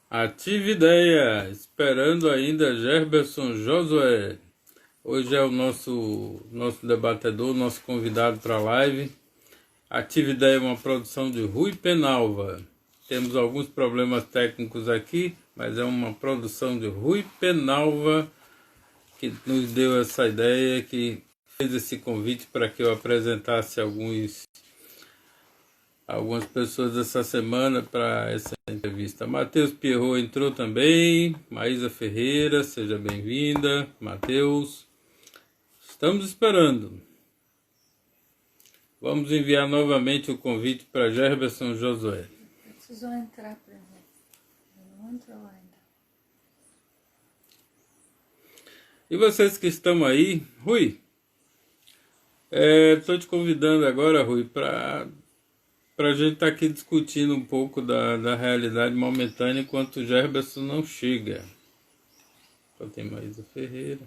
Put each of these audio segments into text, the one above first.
Ative ideia, esperando ainda Gerberson Josué. Hoje é o nosso debatedor, nosso convidado para a live. Ative ideia é uma produção de Rui Penalva. Temos alguns problemas técnicos aqui, mas é uma produção de Rui Penalva que nos deu essa ideia, que fez esse convite para que eu apresentasse algumas pessoas essa semana para essa entrevista. Matheus Pierrot entrou também. Maísa Ferreira, seja bem-vinda. Matheus, estamos esperando. Vamos enviar novamente o convite para Gerberson Josué. Precisou entrar primeiro. Não entrou ainda. E vocês que estão aí, Rui, estou te convidando agora, Rui, para a gente estar aqui discutindo um pouco da realidade momentânea enquanto o Gerberson não chega. Só tem Maísa Ferreira.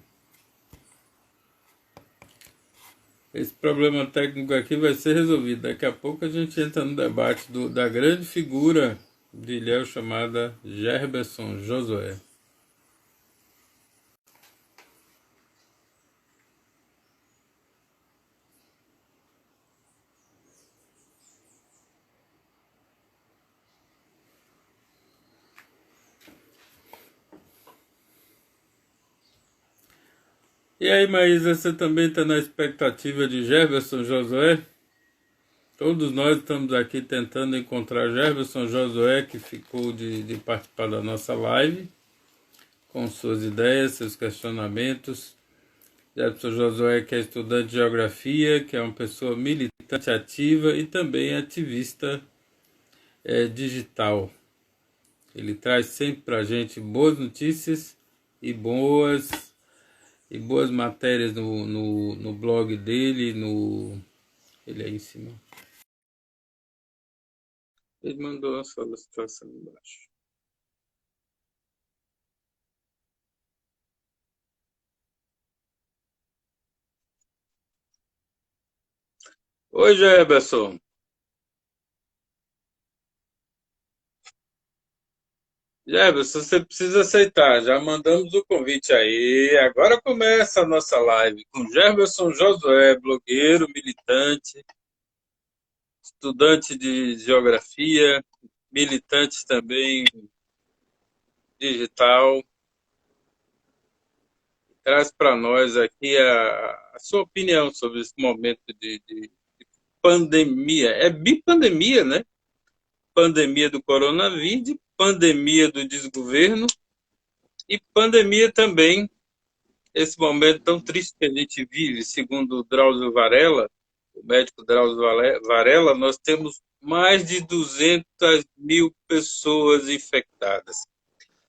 Esse problema técnico aqui vai ser resolvido. Daqui a pouco a gente entra no debate da grande figura de Ilhéus chamada Gerberson Josué. E aí, Maísa, você também está na expectativa de Gerberson Josué? Todos nós estamos aqui tentando encontrar Gerberson Josué, que ficou de participar da nossa live, com suas ideias, seus questionamentos. Gerberson Josué, que é estudante de geografia, que é uma pessoa militante ativa e também ativista digital. Ele traz sempre para a gente boas notícias e boas matérias no blog dele, ele aí em cima. Ele mandou a solicitação embaixo. Oi, Gerberson. Gerberson, você precisa aceitar. Já mandamos o convite aí. Agora começa a nossa live com Gerberson Josué, blogueiro, militante, estudante de geografia, militante também digital. Traz para nós aqui a sua opinião sobre esse momento de pandemia. É bipandemia, né? Pandemia do coronavírus, pandemia do desgoverno e pandemia também, esse momento tão triste que a gente vive, segundo o Drauzio Varela, o médico Drauzio Varela, nós temos mais de 200 mil pessoas infectadas.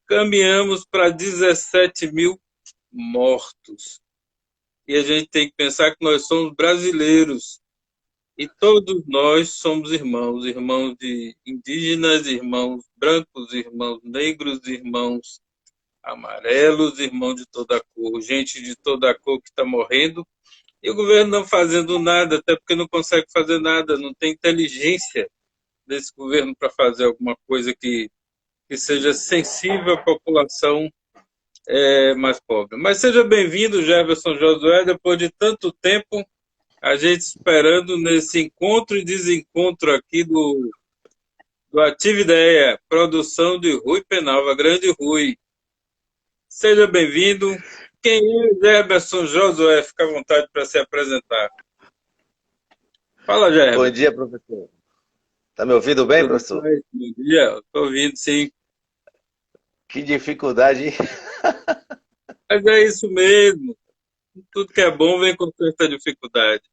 Caminhamos para 17 mil mortos. E a gente tem que pensar que nós somos brasileiros. E todos nós somos irmãos, irmãos de indígenas, irmãos brancos, irmãos negros, irmãos amarelos, irmãos de toda cor, gente de toda cor que está morrendo. E o governo não fazendo nada, até porque não consegue fazer nada, não tem inteligência desse governo para fazer alguma coisa que seja sensível à população mais pobre. Mas seja bem-vindo, Jefferson Josué, depois de tanto tempo, a gente esperando nesse encontro e desencontro aqui do Ativa Ideia, produção de Rui Penalva, grande Rui. Seja bem-vindo. Quem é Jefferson Josué? Fica à vontade para se apresentar. Fala, Bom Jefferson. dia, professor. Tá me ouvindo bem, Tudo professor? bem? Bom dia. Estou ouvindo, sim. Que dificuldade, hein? Mas é isso mesmo. Tudo que é bom vem com certa dificuldade.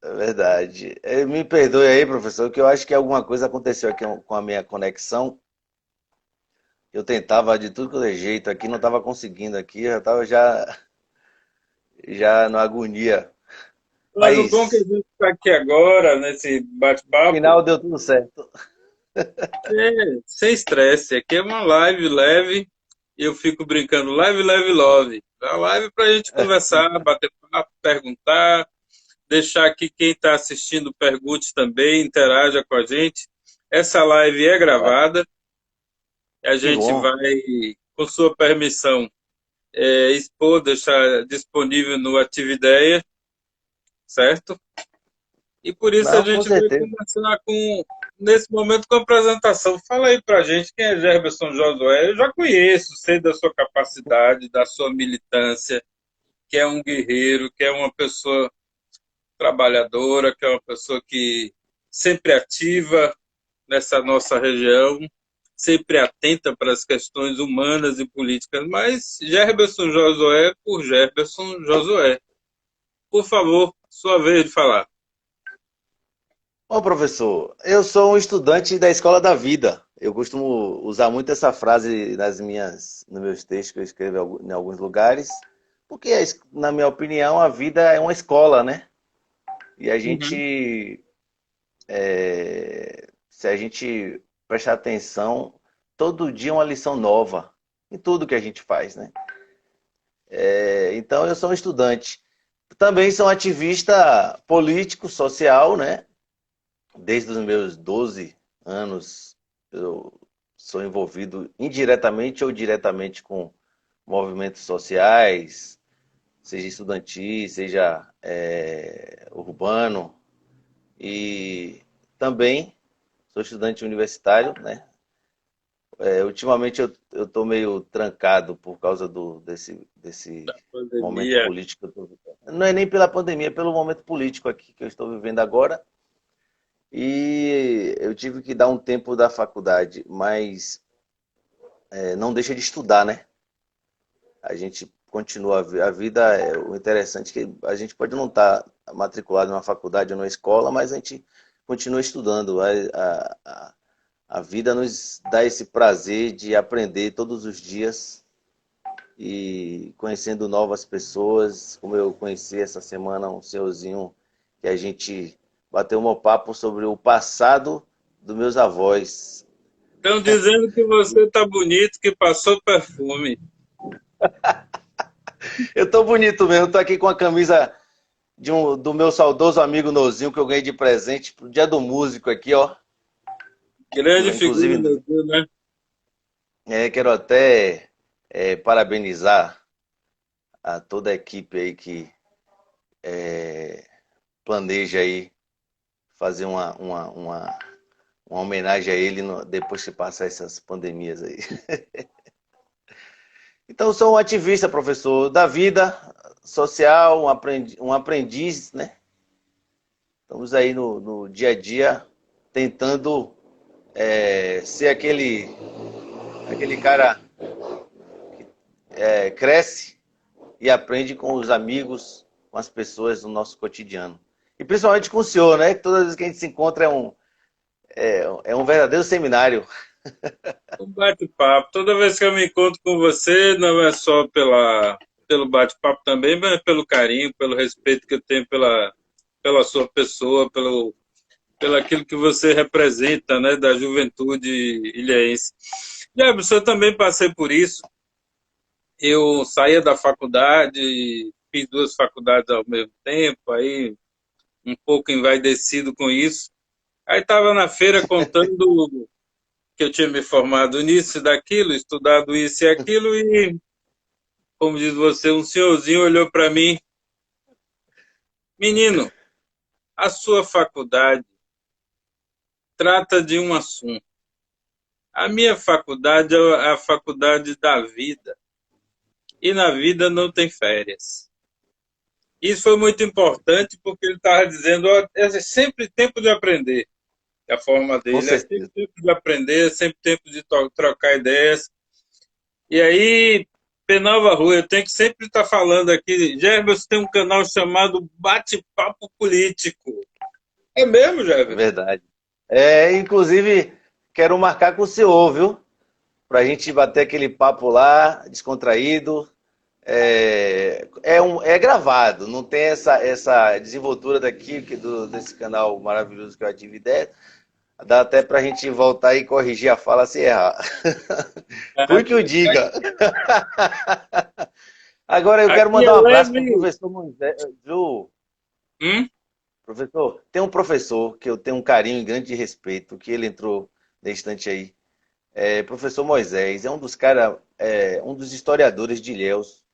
É verdade. Me perdoe aí, professor, que eu acho que alguma coisa aconteceu aqui com a minha conexão. Eu tentava de tudo que é jeito aqui, não estava conseguindo aqui, eu já estava já na agonia. Mas o bom é que a Mas gente está aqui agora, nesse no bate-papo, final deu tudo certo. sem estresse. Aqui é uma live leve e eu fico brincando, live, leve, love. É uma live para a gente conversar, bater papo, perguntar, deixar que quem está assistindo pergunte também, interaja com a gente. Essa live é Claro. gravada, A Que gente bom. vai, com sua permissão, expor, deixar disponível no Ativideia, certo? E por isso a Não, com gente vai certeza. começar nesse momento, com a apresentação. Fala aí pra gente quem é Gerberson Josué. Eu já conheço, sei da sua capacidade, da sua militância, que é um guerreiro, que é uma pessoa trabalhadora, que é uma pessoa que sempre ativa nessa nossa região, sempre atenta para as questões humanas e políticas, mas Gerberson Josué por Gerberson Josué. Por favor, sua vez de falar. Bom, professor, eu sou um estudante da Escola da Vida. Eu costumo usar muito essa frase nos meus textos que eu escrevo em alguns lugares, porque, na minha opinião, a vida é uma escola, né? E a Uhum. gente, se a gente prestar atenção, todo dia é uma lição nova em tudo que a gente faz, né? Então, eu sou um estudante. Também sou um ativista político, social, né? Desde os meus 12 anos, eu sou envolvido indiretamente ou diretamente com movimentos sociais, seja estudantil, seja urbano. E também sou estudante universitário, né? Ultimamente eu estou meio trancado por causa desse momento Pandemia. político que eu tô vivendo. Não é nem pela pandemia, é pelo momento político aqui que eu estou vivendo agora. E eu tive que dar um tempo da faculdade, mas não deixa de estudar, né? A gente continua a vida, o interessante é que a gente pode não estar matriculado numa faculdade ou numa escola, mas a gente continua estudando. A vida nos dá esse prazer de aprender todos os dias e conhecendo novas pessoas, como eu conheci essa semana um senhorzinho que a gente bateu um papo sobre o passado dos meus avós. Estão dizendo que você está bonito, que passou perfume. Eu tô bonito mesmo, tô aqui com a camisa do meu saudoso amigo Nozinho que eu ganhei de presente pro Dia do Músico aqui, ó. Grande figura Inclusive, no Rio, né? quero até parabenizar a toda a equipe aí que planeja aí fazer uma homenagem a ele depois que passar essas pandemias aí. Então, eu sou um ativista, professor, da vida social, um aprendiz, né? Estamos aí no dia a dia tentando ser aquele cara que cresce e aprende com os amigos, com as pessoas do nosso cotidiano. E principalmente com o senhor, né? Todas as vezes que a gente se encontra é um verdadeiro seminário. Um bate-papo. Toda vez que eu me encontro com você, não é só pelo bate-papo também, mas pelo carinho, pelo respeito que eu tenho pela sua pessoa, pelo aquilo que você representa, né, da juventude ilhéense. Jefferson, eu também passei por isso. Eu saía da faculdade, fiz duas faculdades ao mesmo tempo, aí um pouco envaidecido com isso. Aí estava na feira contando que eu tinha me formado nisso e daquilo, estudado isso e aquilo, e, como diz você, um senhorzinho olhou para mim: menino, a sua faculdade trata de um assunto. A minha faculdade é a faculdade da vida, e na vida não tem férias. Isso foi muito importante porque ele estava dizendo: ó, é sempre tempo de aprender. A forma Com dele é sempre certeza. tempo de aprender, é sempre tempo de trocar ideias. E aí, Penalva Rua, eu tenho que sempre estar falando aqui. Gerberson tem um canal chamado Bate-Papo Político. É mesmo, Gerberson? Verdade. Inclusive, quero marcar com o senhor, viu? Pra gente bater aquele papo lá, descontraído. É gravado, não tem essa desenvoltura daqui, desse canal maravilhoso que é o Atividade. Dá até pra gente voltar e corrigir a fala se errar. Ah, Fui que o diga. Agora eu quero aqui é mandar um abraço pro leve. professor Moisés, viu? Hum? Professor, tem um professor que eu tenho um carinho e grande respeito, que ele entrou nesse instante aí. Professor Moisés é um dos cara, um dos historiadores de Ilhéus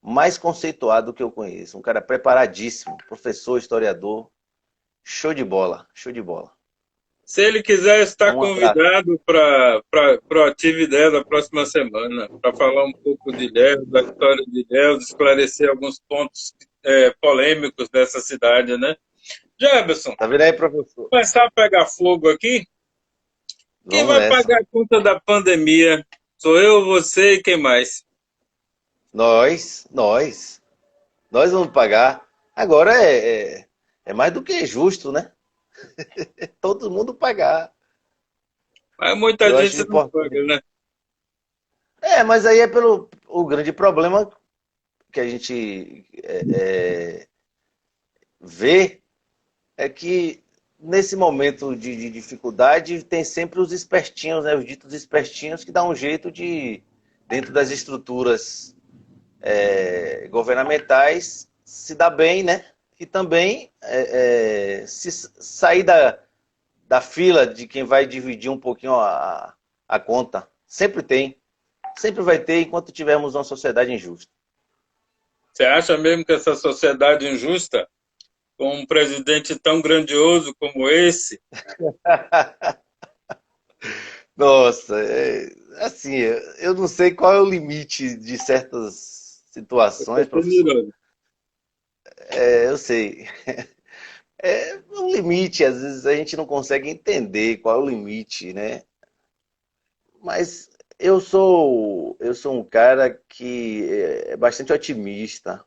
mais conceituado que eu conheço. Um cara preparadíssimo, professor, historiador, show de bola, show de bola. Se ele quiser estar Um abraço. convidado para a atividade da próxima semana, para falar um pouco de Ilhéus, da história de Ilhéus, esclarecer alguns pontos polêmicos dessa cidade, né? Jefferson, Tá vendo aí, professor? começar a pegar fogo aqui, quem Vamos vai nessa. pagar a conta da pandemia? Sou eu, você e quem mais? Nós vamos pagar. Agora é mais do que justo, né? Todo mundo pagar. Mas muita Eu acho gente não paga, importante. né? Mas aí é pelo o grande problema que a gente vê é que nesse momento de dificuldade tem sempre os espertinhos, né? Os ditos espertinhos que dão um jeito de, dentro das estruturas governamentais, se dar bem, né? E também se sair da fila de quem vai dividir um pouquinho a conta. Sempre tem. Sempre vai ter enquanto tivermos uma sociedade injusta. Você acha mesmo que essa sociedade injusta, com um presidente tão grandioso como esse, Nossa, assim, eu não sei qual é o limite de certas eu situações, estou professor. admirando. Eu sei. É um limite, às vezes a gente não consegue entender qual é o limite, né? Mas eu sou um cara que é bastante otimista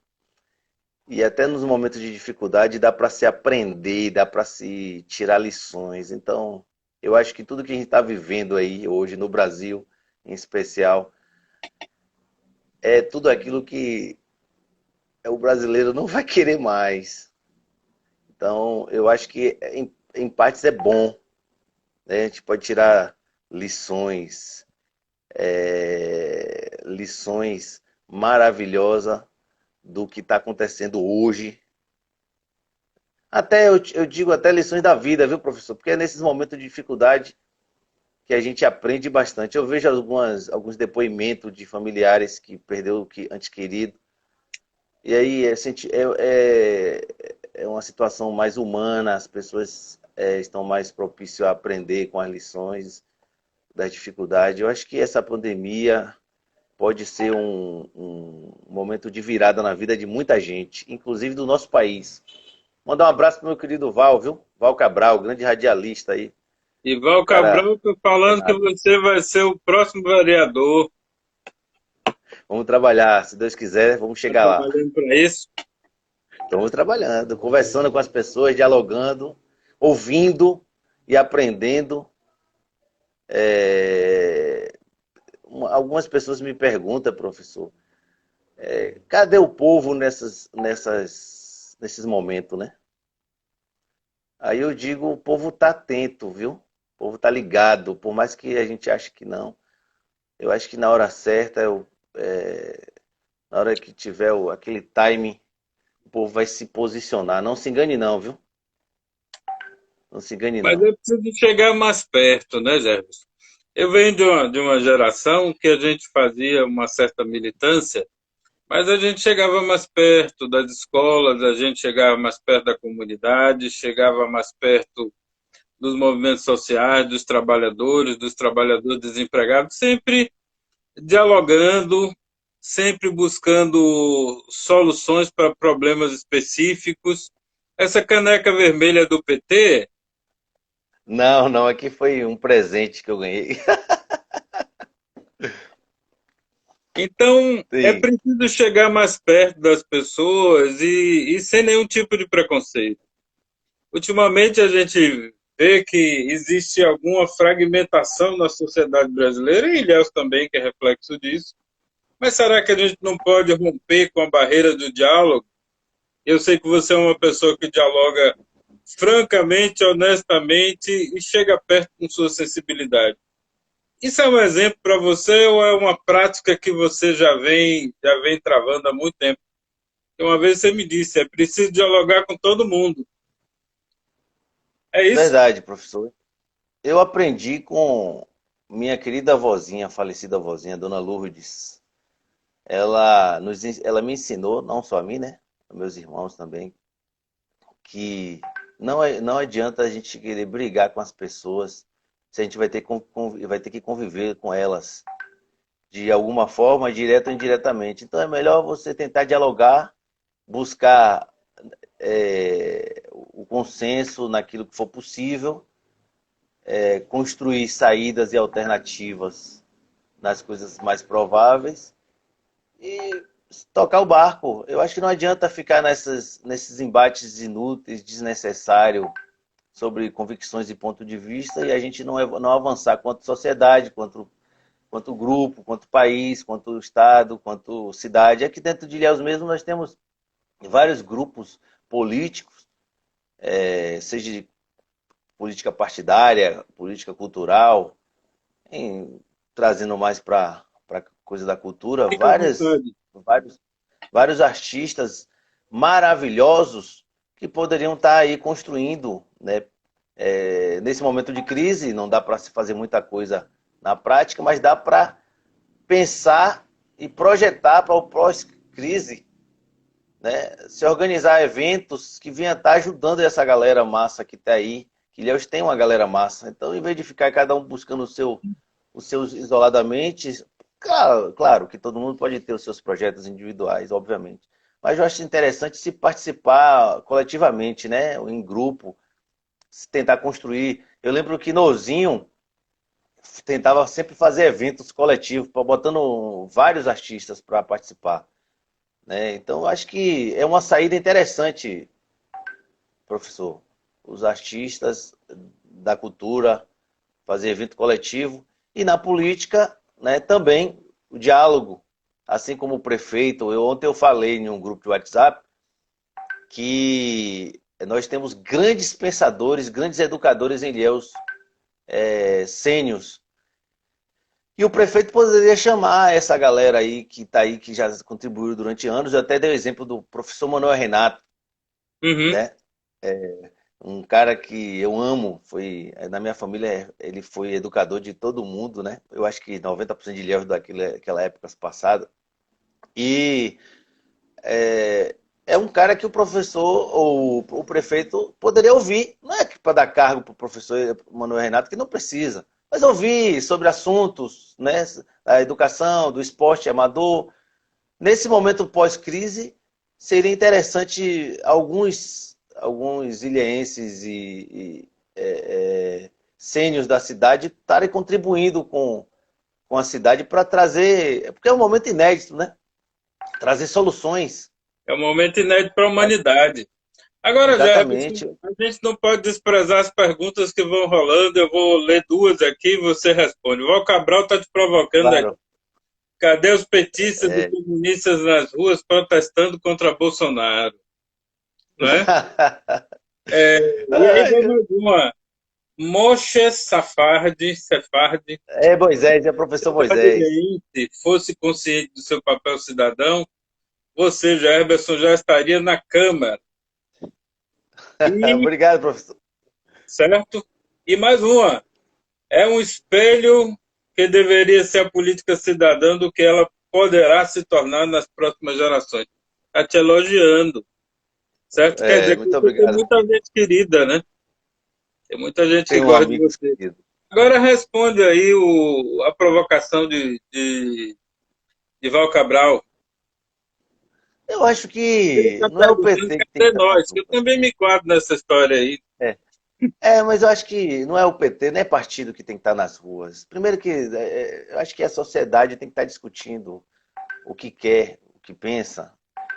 e até nos momentos de dificuldade dá para se aprender, dá para se tirar lições. Então, eu acho que tudo que a gente está vivendo aí hoje no Brasil, em especial, é tudo aquilo que o brasileiro não vai querer mais. Então, eu acho que em partes é bom, né? A gente pode tirar lições, lições maravilhosas do que está acontecendo hoje. Até eu digo até lições da vida, viu, professor? Porque é nesses momentos de dificuldade que a gente aprende bastante. Eu vejo alguns depoimentos de familiares que perdeu o que antes querido. E aí é uma situação mais humana, as pessoas estão mais propícias a aprender com as lições das dificuldades. Eu acho que essa pandemia pode ser um momento de virada na vida de muita gente, inclusive do nosso país. Mandar um abraço pro meu querido Val, viu? Val Cabral, grande radialista aí. Ival Cara, Cabral está falando que nada. você vai ser o próximo vereador. Vamos trabalhar, se Deus quiser, vamos Está chegar lá. trabalhando para isso. Estamos trabalhando, conversando com as pessoas, dialogando, ouvindo e aprendendo. É, Algumas pessoas me perguntam, professor, cadê o povo nesses momentos, né? Aí eu digo, o povo tá atento, viu? O povo tá ligado, por mais que a gente ache que não. Eu acho que na hora certa, na hora que tiver aquele time, o povo vai se posicionar. Não se engane não, viu? Não se engane Mas não. é preciso chegar mais perto, né, Jefferson? Eu venho de uma geração que a gente fazia uma certa militância, mas a gente chegava mais perto das escolas, a gente chegava mais perto da comunidade, chegava mais perto dos movimentos sociais, dos trabalhadores desempregados, sempre dialogando, sempre buscando soluções para problemas específicos. Essa caneca vermelha do PT. Não, não, aqui foi um presente que eu ganhei. Então, é Sim. preciso chegar mais perto das pessoas e sem nenhum tipo de preconceito. Ultimamente, a gente vê que existe alguma fragmentação na sociedade brasileira, e Ilhéus também, que é reflexo disso. Mas será que a gente não pode romper com a barreira do diálogo? Eu sei que você é uma pessoa que dialoga francamente, honestamente e chega perto com sua sensibilidade. Isso é um exemplo para você ou é uma prática que você já vem travando há muito tempo? Uma vez você me disse, é preciso dialogar com todo mundo. É isso? Verdade, professor. Eu aprendi com minha querida avózinha, falecida avózinha, Dona Lourdes, ela me ensinou, não só a mim, né? Meus irmãos também, que não adianta a gente querer brigar com as pessoas se a gente vai ter que conviver com elas de alguma forma, direta ou indiretamente. Então é melhor você tentar dialogar, buscar o consenso naquilo que for possível, construir saídas e alternativas nas coisas mais prováveis e tocar o barco. Eu acho que não adianta ficar nesses embates inúteis, desnecessários, sobre convicções e ponto de vista e a gente não avançar quanto sociedade, quanto grupo, quanto país, quanto estado, quanto cidade. Aqui dentro de Ilhéus mesmo nós temos vários grupos políticos, seja de política partidária, política cultural, trazendo mais para a coisa da cultura, Fica à vontade. vários artistas maravilhosos que poderiam estar aí construindo, né? Nesse momento de crise, não dá para se fazer muita coisa na prática, mas dá para pensar e projetar para o pós-crise, né? Se organizar eventos que venham estar ajudando essa galera massa que está aí, que Ilhéus tem uma galera massa. Então, em vez de ficar cada um buscando os seus isoladamente, claro que todo mundo pode ter os seus projetos individuais, obviamente. Mas eu acho interessante se participar coletivamente, né? Em grupo, se tentar construir. Eu lembro que Nozinho tentava sempre fazer eventos coletivos, botando vários artistas para participar, né? Então, eu acho que é uma saída interessante, professor. Os artistas da cultura fazer evento coletivo e na política, né, também o diálogo, assim como o prefeito. Ontem eu falei em um grupo de WhatsApp que nós temos grandes pensadores, grandes educadores em Ilhéus, sênios. E o prefeito poderia chamar essa galera aí que está aí, que já contribuiu durante anos. Eu até dei o exemplo do professor Manuel Renato, Uhum. né? Um cara que eu amo, na minha família ele foi educador de todo mundo, né? Eu acho que 90% de Ilhéus daquela época passada. E é um cara que o professor ou o prefeito poderia ouvir. Não é para dar cargo para o professor Manuel Renato, que não precisa, mas ouvir sobre assuntos, né, da educação, do esporte amador. Nesse momento pós-crise, seria interessante alguns ilhéenses e sênios da cidade estarem contribuindo com a cidade para trazer, porque é um momento inédito, né? Trazer soluções. É um momento inédito para a humanidade. Agora, Jefferson, Exatamente. a gente não pode desprezar as perguntas que vão rolando. Eu vou ler duas aqui e você responde. O Val Cabral está te provocando aqui. Claro. Cadê os petistas e comunistas nas ruas protestando contra Bolsonaro? Não é? E aí vem mais uma. Moshe Sefardi, Moisés, é professor Moisés. se fosse consciente do seu papel cidadão, você, Jefferson, já estaria na Câmara. E, Obrigado, professor. certo? E mais uma. É um espelho que deveria ser a política cidadã do que ela poderá se tornar nas próximas gerações. Está te elogiando, certo? Quer dizer que Muito você tem obrigado. muita gente querida, né? Tem muita gente que Tenho um gosta de amigo você. querido. Agora responde aí a provocação de Val Cabral. Eu acho Ele que está não é o perguntando PT que tem que cadê estar nas nós, que eu ruas. também me enquadro nessa história aí. Mas eu acho que não é o PT, não é partido que tem que estar nas ruas. Primeiro que eu acho que a sociedade tem que estar discutindo o que quer, o que pensa.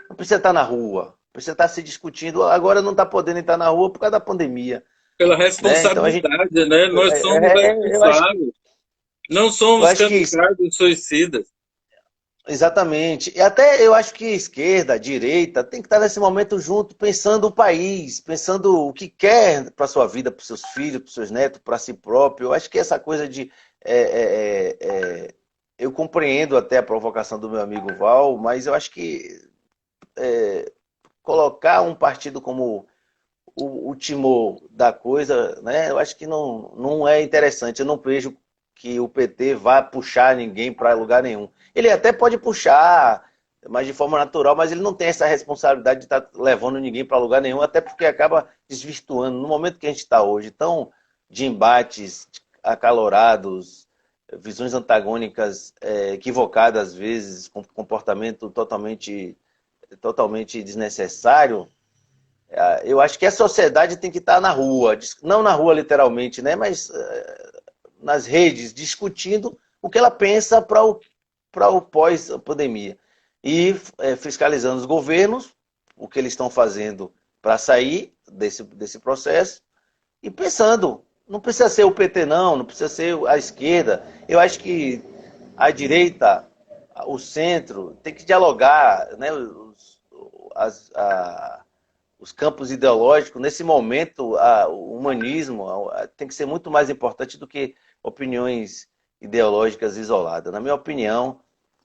Não precisa estar na rua, precisa estar se discutindo. Agora não está podendo estar na rua por causa da pandemia, Pela né? Então a gente, responsabilidade, né? Nós somos responsáveis. Não eu somos acho que kamikazes suicidas. exatamente. E até eu acho que esquerda, direita, tem que estar nesse momento junto, pensando o país, pensando o que quer para sua vida, para os seus filhos, para os seus netos, para si próprio. Eu acho que essa coisa de. Eu compreendo até a provocação do meu amigo Val, mas eu acho que colocar um partido como o timor da coisa, né, eu acho que não é interessante. Eu não vejo que o PT vai puxar ninguém para lugar nenhum. Ele até pode puxar, mas de forma natural, mas ele não tem essa responsabilidade de estar levando ninguém para lugar nenhum, até porque acaba desvirtuando. No momento que a gente está hoje, tão de embates acalorados, visões antagônicas equivocadas às vezes, com comportamento totalmente desnecessário, eu acho que a sociedade tem que estar na rua, não na rua literalmente, né, mas nas redes, discutindo o que ela pensa para o pós-pandemia. E fiscalizando os governos, o que eles estão fazendo para sair desse processo, e pensando, não precisa ser o PT não precisa ser a esquerda. Eu acho que a direita, o centro, tem que dialogar, né, os campos ideológicos. Nesse momento, o humanismo tem que ser muito mais importante do que opiniões ideológicas isoladas. Na minha opinião,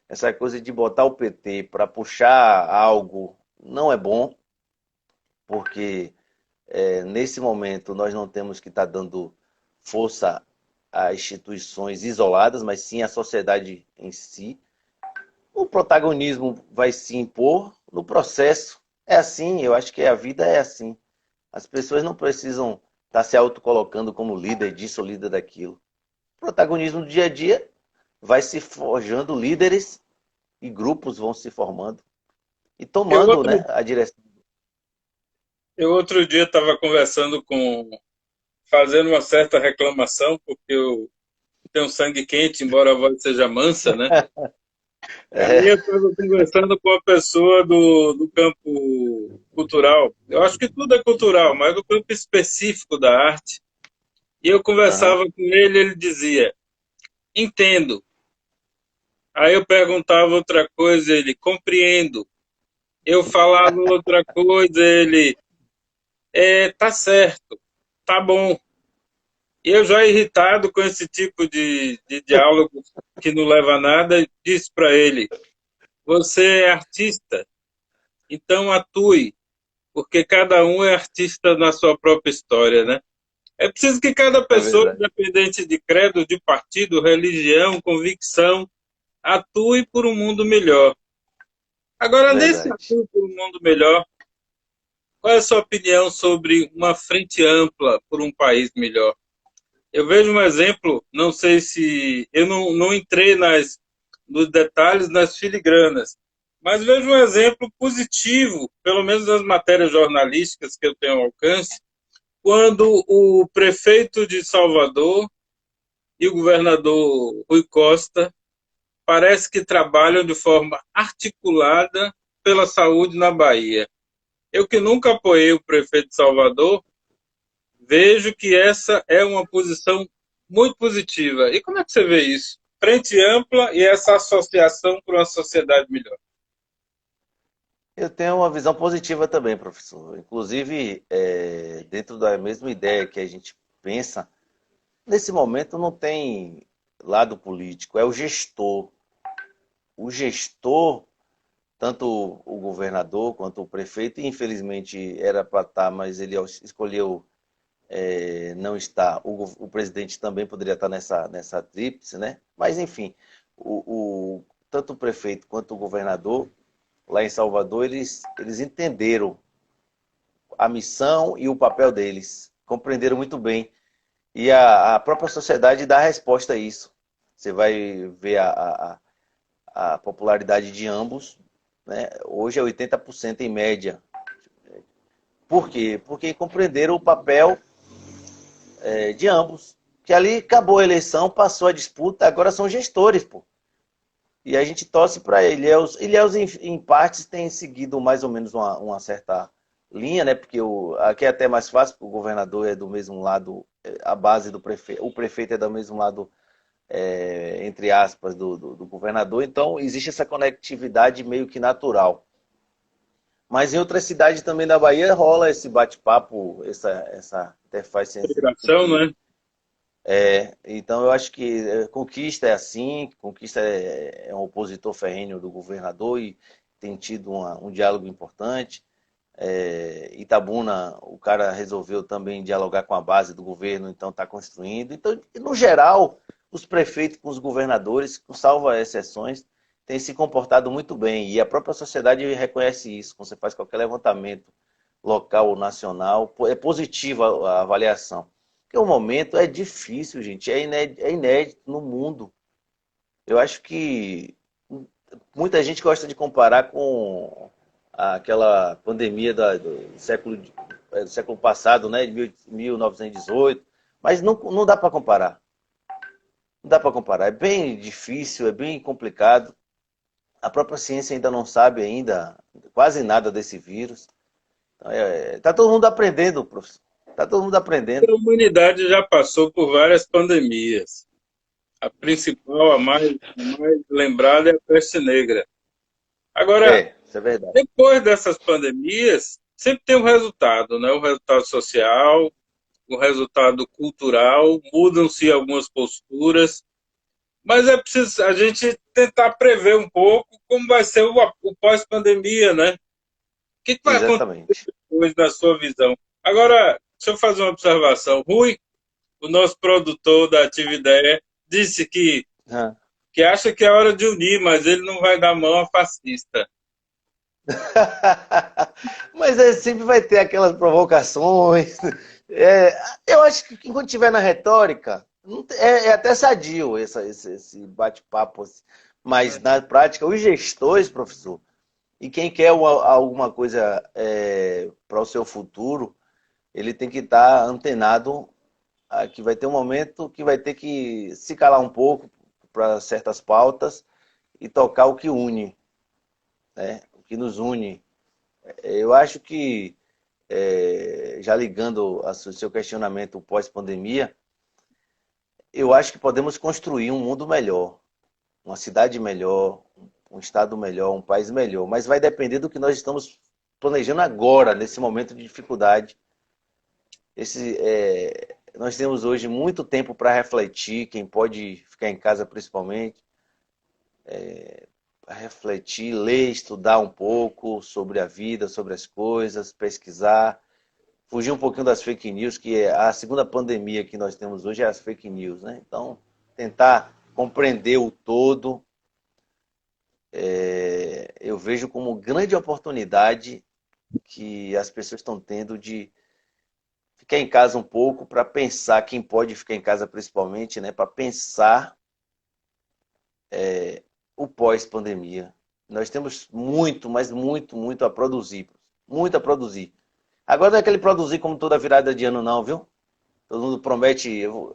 essa coisa de botar o PT para puxar algo não é bom, porque nesse momento nós não temos que estar dando força a instituições isoladas, mas sim a sociedade em si. O protagonismo vai se impor no processo. É assim, eu acho que a vida é assim. As pessoas não precisam estar se autocolocando como líder disso ou líder daquilo. O protagonismo do dia a dia vai se forjando, líderes e grupos vão se formando e Eu tomando, outro, né, a direção. eu outro dia estava conversando fazendo uma certa reclamação, porque eu tenho sangue quente, embora a voz seja mansa, né? Aí eu É, estava conversando com uma pessoa do campo cultural. Eu acho que tudo é cultural, mas do campo específico da arte. E eu uhum, conversava com ele dizia, entendo. Aí eu perguntava outra coisa, ele, compreendo. Eu falava outra coisa, ele, tá certo, tá bom. E eu já irritado com esse tipo de diálogo que não leva a nada, disse para ele, você é artista, então atue, porque cada um é artista na sua própria história, né? É preciso que cada é pessoa, verdade. independente de credo, de partido, religião, convicção, atue por um mundo melhor. Agora, nesse Verdade. atue por um mundo melhor, qual é a sua opinião sobre uma frente ampla por um país melhor? Eu vejo um exemplo, não sei se. Eu não entrei nos detalhes, nas filigranas, mas vejo um exemplo positivo, pelo menos nas matérias jornalísticas que eu tenho ao alcance, quando o prefeito de Salvador e o governador Rui Costa parece que trabalham de forma articulada pela saúde na Bahia. Eu que nunca apoiei o prefeito de Salvador, vejo que essa é uma posição muito positiva. E como é que você vê isso? Frente ampla e essa associação para uma sociedade melhor. Eu tenho uma visão positiva também, professor. Inclusive, dentro da mesma ideia que a gente pensa, nesse momento não tem lado político, é o gestor. O gestor, tanto o governador quanto o prefeito, infelizmente era para estar, mas ele escolheu não estar. O presidente também poderia estar nessa tríplice, né? Mas, enfim, tanto o prefeito quanto o governador, lá em Salvador, eles entenderam a missão e o papel deles, compreenderam muito bem. E a própria sociedade dá resposta a isso. Você vai ver a popularidade de ambos, né? Hoje é 80% em média. Por quê? Porque compreenderam o papel de ambos. Que ali acabou a eleição, passou a disputa, agora são gestores, pô. E a gente torce para Ilhéus. Ilhéus, em partes, tem seguido mais ou menos uma certa linha, né? Porque aqui é até mais fácil, porque o governador é do mesmo lado, a base do prefeito, o prefeito é do mesmo lado, entre aspas, do governador. Então, existe essa conectividade meio que natural. Mas em outras cidades também da Bahia rola esse bate-papo, essa interface Integração, entre. não é? Então, eu acho que Conquista é assim, Conquista é um opositor ferrenho do governador e tem tido um diálogo importante. Itabuna, o cara resolveu também dialogar com a base do governo, então está construindo. Então, no geral, os prefeitos com os governadores, salvo exceções, têm se comportado muito bem. E a própria sociedade reconhece isso. Quando você faz qualquer levantamento local ou nacional, é positiva a avaliação. Porque o momento é difícil, gente. É inédito no mundo. Eu acho que muita gente gosta de comparar com aquela pandemia do século passado, né, de 1918, mas não dá para comparar. Não dá para comparar. É bem difícil, é bem complicado. A própria ciência ainda não sabe ainda quase nada desse vírus. Tá todo mundo aprendendo, professor. Tá todo mundo aprendendo. A humanidade já passou por várias pandemias. A principal, a mais lembrada é a peste negra. Agora, Isso é verdade. depois dessas pandemias, sempre tem um resultado, né? O resultado social, o resultado cultural, mudam-se algumas posturas, mas é preciso a gente tentar prever um pouco como vai ser o pós-pandemia, né? O que vai acontecer Exatamente. depois da sua visão? Agora, deixa eu fazer uma observação. Rui, o nosso produtor da Atividade, disse que acha que é hora de unir, mas ele não vai dar mão a fascista. Mas sempre vai ter aquelas provocações. Eu acho que enquanto estiver na retórica, é até sadio esse bate-papo. Mas na prática, os gestores, professor, e quem quer alguma coisa para o seu futuro, ele tem que estar antenado que vai ter um momento que vai ter que se calar um pouco para certas pautas e tocar o que une, né? O que nos une. Eu acho que, já ligando ao seu questionamento pós-pandemia, eu acho que podemos construir um mundo melhor, uma cidade melhor, um estado melhor, um país melhor, mas vai depender do que nós estamos planejando agora, nesse momento de dificuldade. Nós temos hoje muito tempo para refletir, quem pode ficar em casa principalmente, refletir, ler, estudar um pouco sobre a vida, sobre as coisas, pesquisar, fugir um pouquinho das fake news, que a segunda pandemia que nós temos hoje é as fake news, né? Então, tentar compreender o todo, eu vejo como grande oportunidade que as pessoas estão tendo de ficar em casa um pouco para pensar, quem pode ficar em casa principalmente, né, para pensar o pós-pandemia. Nós temos muito, mas muito, muito a produzir. Muito a produzir. Agora não é aquele produzir como toda virada de ano não, viu? Todo mundo promete um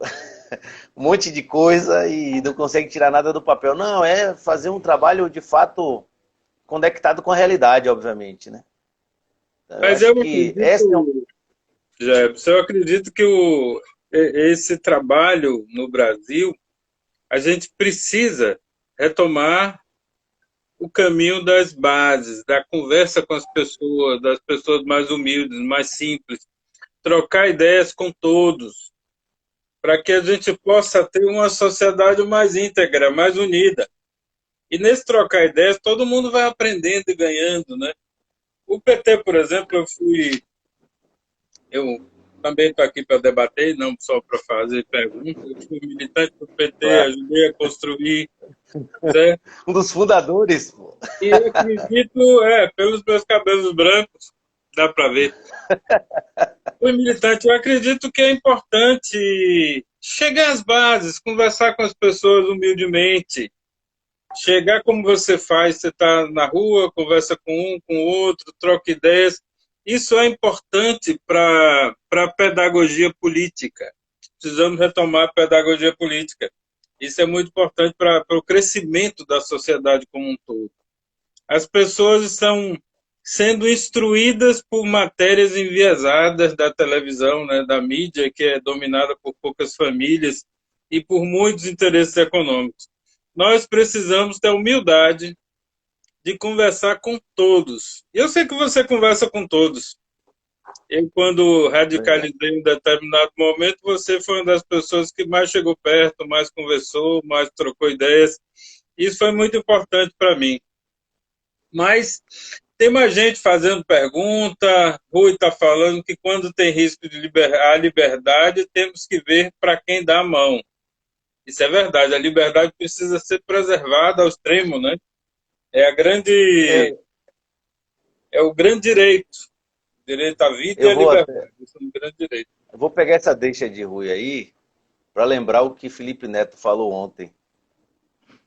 monte de coisa e não consegue tirar nada do papel. Não, é fazer um trabalho de fato conectado com a realidade, obviamente, né? Então, Mas eu acredito, Jefferson, eu acredito que esse trabalho no Brasil, a gente precisa retomar o caminho das bases, da conversa com as pessoas, das pessoas mais humildes, mais simples, trocar ideias com todos, para que a gente possa ter uma sociedade mais íntegra, mais unida. E nesse trocar ideias, todo mundo vai aprendendo e ganhando, né? O PT, por exemplo, eu também estou aqui para debater, não só para fazer perguntas. Eu fui militante do PT, Claro. ajudei a construir, certo? Um dos fundadores, pô. E eu acredito, pelos meus cabelos brancos, dá para ver. Fui militante, eu acredito que é importante chegar às bases, conversar com as pessoas humildemente, chegar como você faz, você está na rua, conversa com um, com o outro, troca ideias. Isso é importante para a pedagogia política. Precisamos retomar a pedagogia política. Isso é muito importante para o crescimento da sociedade como um todo. As pessoas estão sendo instruídas por matérias enviesadas da televisão, né, da mídia, que é dominada por poucas famílias e por muitos interesses econômicos. Nós precisamos ter humildade de conversar com todos. Eu sei que você conversa com todos. Eu, quando radicalizei em um determinado momento, você foi uma das pessoas que mais chegou perto, mais conversou, mais trocou ideias. Isso foi muito importante para mim. Mas tem mais gente fazendo pergunta. Rui está falando que quando tem risco de a liberdade, temos que ver para quem dá a mão. Isso é verdade. A liberdade precisa ser preservada ao extremo, né? É a É, grande, é o grande direito. O direito à vida e eu à vou até, liberdade. Isso é um grande direito. eu vou pegar essa deixa de Rui aí para lembrar o que Felipe Neto falou ontem.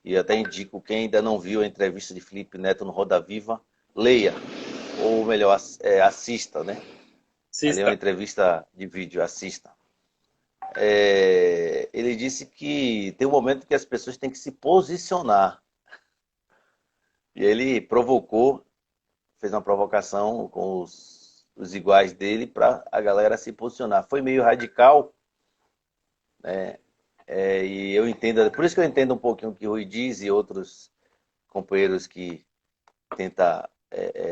E até indico, quem ainda não viu a entrevista de Felipe Neto no Roda Viva, leia, ou melhor, assista, né? Ali é uma Assista. entrevista de vídeo, assista. Ele disse que tem um momento que as pessoas têm que se posicionar. E ele provocou, fez uma provocação com os iguais dele para a galera se posicionar. Foi meio radical, e eu entendo, por isso que eu entendo um pouquinho o que o Rui diz e outros companheiros que tentam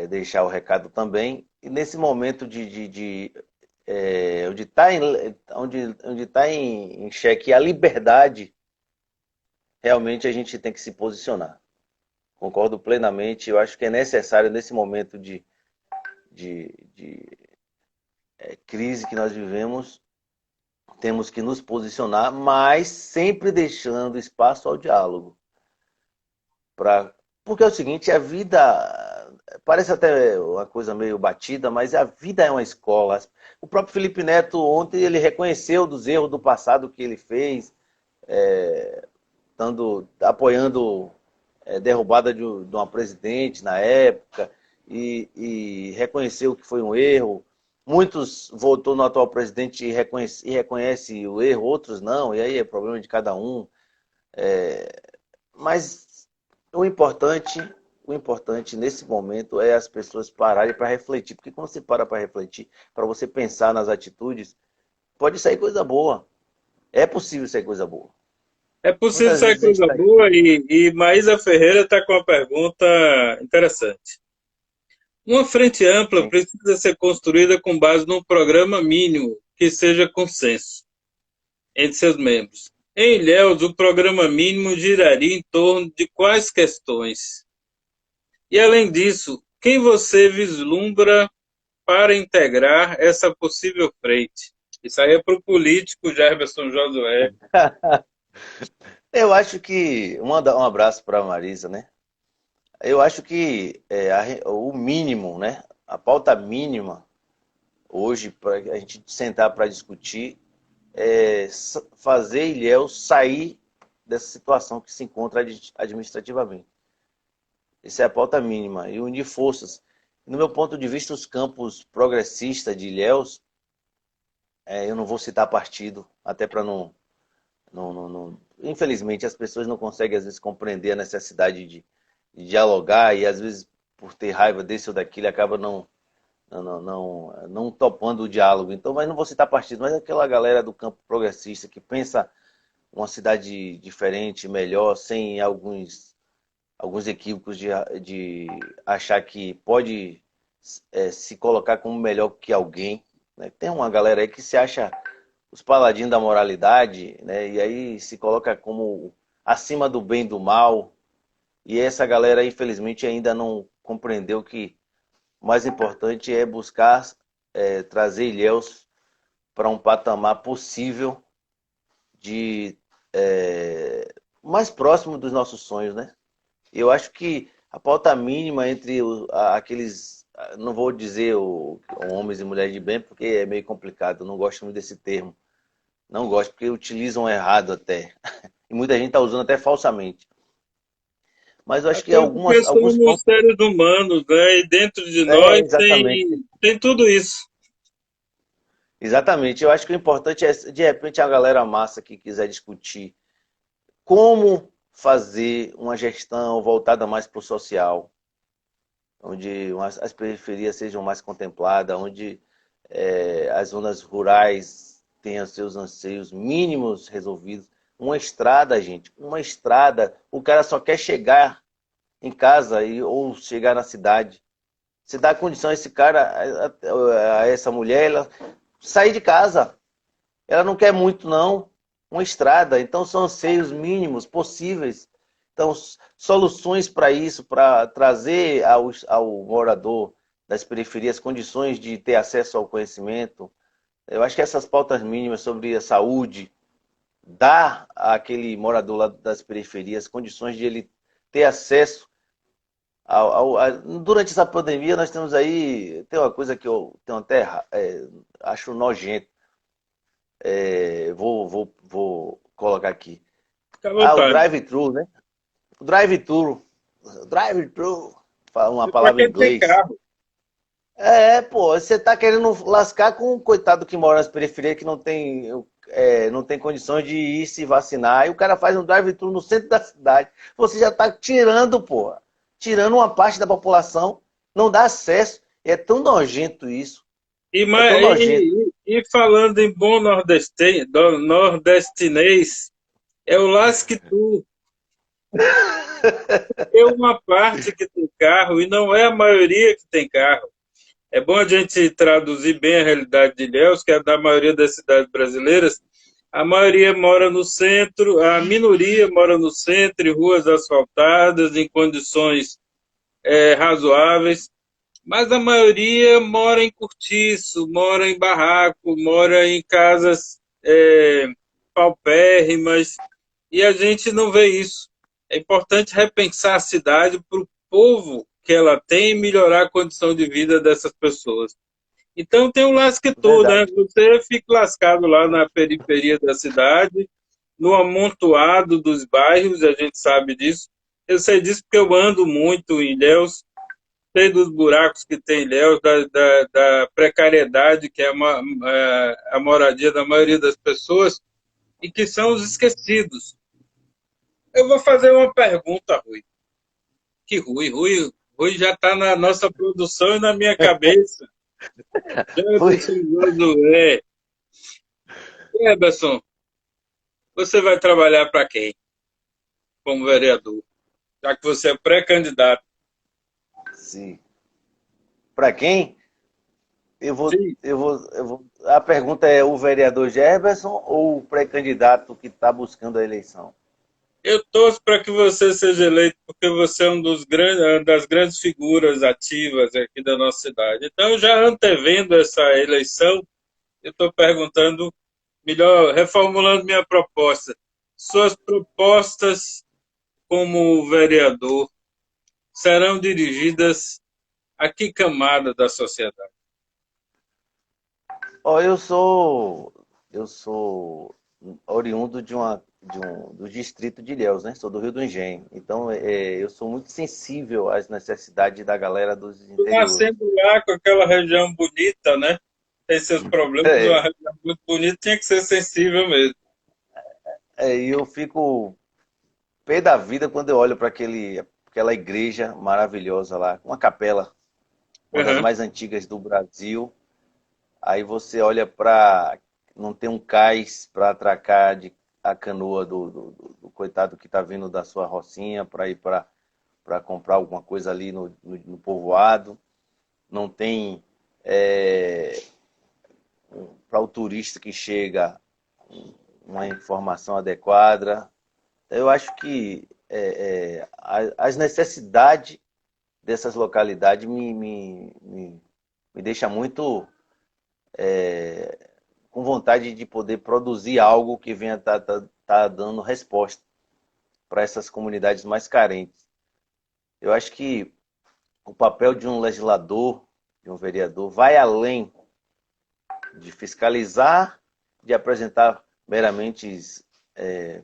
deixar o recado também. E nesse momento onde está onde tá em xeque a liberdade, realmente a gente tem que se posicionar. Concordo plenamente. Eu acho que é necessário, nesse momento de crise que nós vivemos, temos que nos posicionar, mas sempre deixando espaço ao diálogo. Porque é o seguinte, a vida parece até uma coisa meio batida, mas a vida é uma escola. O próprio Felipe Neto ontem ele reconheceu dos erros do passado que ele fez, apoiando derrubada de uma presidente na época e reconheceu que foi um erro. Muitos votou no atual presidente e reconhece o erro, outros não, e aí é problema de cada um. Mas o importante nesse momento é as pessoas pararem para refletir, porque quando você para refletir, para você pensar nas atitudes, pode sair coisa boa. É possível sair coisa boa. É possível Muitas sair vezes a gente coisa está boa e Maísa Ferreira está com uma pergunta interessante. Uma frente ampla sim. precisa ser construída com base num programa mínimo que seja consenso entre seus membros. Em Ilhéus, o programa mínimo giraria em torno de quais questões? E, além disso, quem você vislumbra para integrar essa possível frente? Isso aí é para o político Jefferson Josué. Eu acho que. Um abraço para a Marisa, né? Eu acho que o mínimo, né? A pauta mínima hoje, para a gente sentar para discutir, é fazer Ilhéus sair dessa situação que se encontra administrativamente. Essa é a pauta mínima. E unir forças. No meu ponto de vista, os campos progressistas de Ilhéus, eu não vou citar partido, até para não. Infelizmente, as pessoas não conseguem, às vezes, compreender a necessidade de dialogar e, às vezes, por ter raiva desse ou daquele, acaba não topando o diálogo. Então, mas não vou citar partido, mas aquela galera do campo progressista que pensa uma cidade diferente, melhor, sem alguns equívocos de achar que pode se colocar como melhor que alguém. Né? Tem uma galera aí que se acha os paladinos da moralidade, né? E aí se coloca como acima do bem e do mal. E essa galera, infelizmente, ainda não compreendeu que o mais importante é buscar trazer Ilhéus para um patamar possível de mais próximo dos nossos sonhos, né? Eu acho que a pauta mínima entre aqueles, não vou dizer homens e mulheres de bem, porque é meio complicado, eu não gosto muito desse termo. Não gosto, porque utilizam errado até. E muita gente está usando até falsamente. Mas eu acho que Até porque alguns somos pontos. seres humanos, né? E dentro de nós Exatamente. tem tudo isso. Exatamente. Eu acho que o importante é, de repente, a galera massa que quiser discutir como fazer uma gestão voltada mais para o social, onde as periferias sejam mais contempladas, onde as zonas rurais tenham seus anseios mínimos resolvidos. Uma estrada, gente, uma estrada, o cara só quer chegar em casa ou chegar na cidade. Você dá condição a esse cara, a essa mulher, ela sair de casa. Ela não quer muito, não. Uma estrada. Então, são anseios mínimos possíveis. Então, soluções para isso, para trazer ao morador das periferias condições de ter acesso ao conhecimento. Eu acho que essas pautas mínimas sobre a saúde, dar àquele morador lá das periferias condições de ele ter acesso durante essa pandemia nós temos aí, tem uma coisa que eu tenho até, acho nojento, vou colocar aqui. Fica à O vontade. drive-thru, né? O drive-thru, drive-thru, fala uma Para palavra em quem tem inglês. carro. Pô, você tá querendo lascar com um coitado que mora nas periferias que não tem condições de ir se vacinar. E o cara faz um drive-thru no centro da cidade. Você já tá tirando, porra. Tirando uma parte da população. Não dá acesso. É tão nojento isso. E, É tão nojento. falando em bom nordestinês, é o lasque tu. É uma parte que tem carro e não é a maioria que tem carro. É bom a gente traduzir bem a realidade de Ilhéus, que é da maioria das cidades brasileiras. A maioria mora no centro, a minoria mora no centro, em ruas asfaltadas, em condições razoáveis, mas a maioria mora em cortiço, mora em barraco, mora em casas paupérrimas, e a gente não vê isso. É importante repensar a cidade para o povo que ela tem e melhorar a condição de vida dessas pessoas. Então tem um lasque-tu, né? Verdade. Você fica lascado lá na periferia da cidade, no amontoado dos bairros, a gente sabe disso. Eu sei disso porque eu ando muito em Ilhéus, sei dos buracos que tem em Ilhéus, da precariedade que é a moradia da maioria das pessoas e que são os esquecidos. Eu vou fazer uma pergunta, Rui. Que Rui já está na nossa produção e na minha cabeça. Ui, Jefferson Josué. Eberson, você vai trabalhar para quem como vereador? Já que você é pré-candidato. sim. Para quem? Sim, A pergunta é o vereador Jefferson ou o pré-candidato que está buscando a eleição? eu torço para que você seja eleito, porque você é uma das grandes figuras ativas aqui da nossa cidade. Então, já antevendo essa eleição, eu estou perguntando, melhor, reformulando minha proposta. Suas propostas como vereador serão dirigidas a que camada da sociedade? Ó, eu sou oriundo do distrito de Ilhéus, né? Sou do Rio do Engenho. Então, eu sou muito sensível às necessidades da galera dos interiores. Nascendo lá com aquela região bonita, né? Tem seus problemas, uma É, região muito bonita, tinha que ser sensível mesmo. e eu fico pé da vida quando eu olho para aquela igreja maravilhosa lá, uma capela, uma das Uhum. mais antigas do Brasil. Aí você olha para não ter um cais para atracar a canoa do coitado que está vindo da sua rocinha para ir para comprar alguma coisa ali no povoado. Não tem para o turista que chega uma informação adequada. Eu acho que as necessidades dessas localidades me deixa muito com vontade de poder produzir algo que venha tá dando resposta para essas comunidades mais carentes. Eu acho que o papel de um legislador, de um vereador, vai além de fiscalizar, de apresentar meramente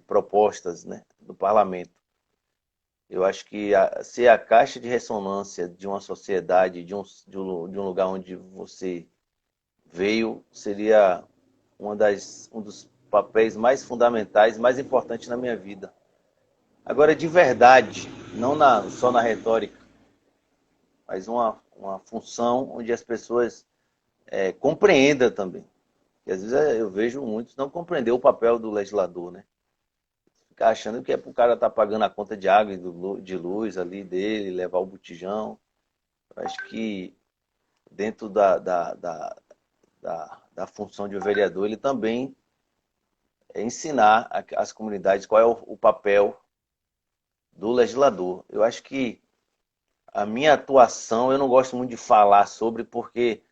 propostas, né, do parlamento. Eu acho que ser a caixa de ressonância de uma sociedade, de um lugar onde você veio, seria um dos papéis mais fundamentais, mais importantes na minha vida. Agora, de verdade, não só na retórica, mas uma função onde as pessoas compreendam também. E às vezes eu vejo muitos não compreender o papel do legislador, né? Ficar achando que é para o cara estar pagando a conta de água e de luz ali dele, levar o botijão. Eu acho que dentro da função de um vereador, ele também ensinar às comunidades qual é o papel do legislador. Eu acho que a minha atuação, eu não gosto muito de falar sobre, porque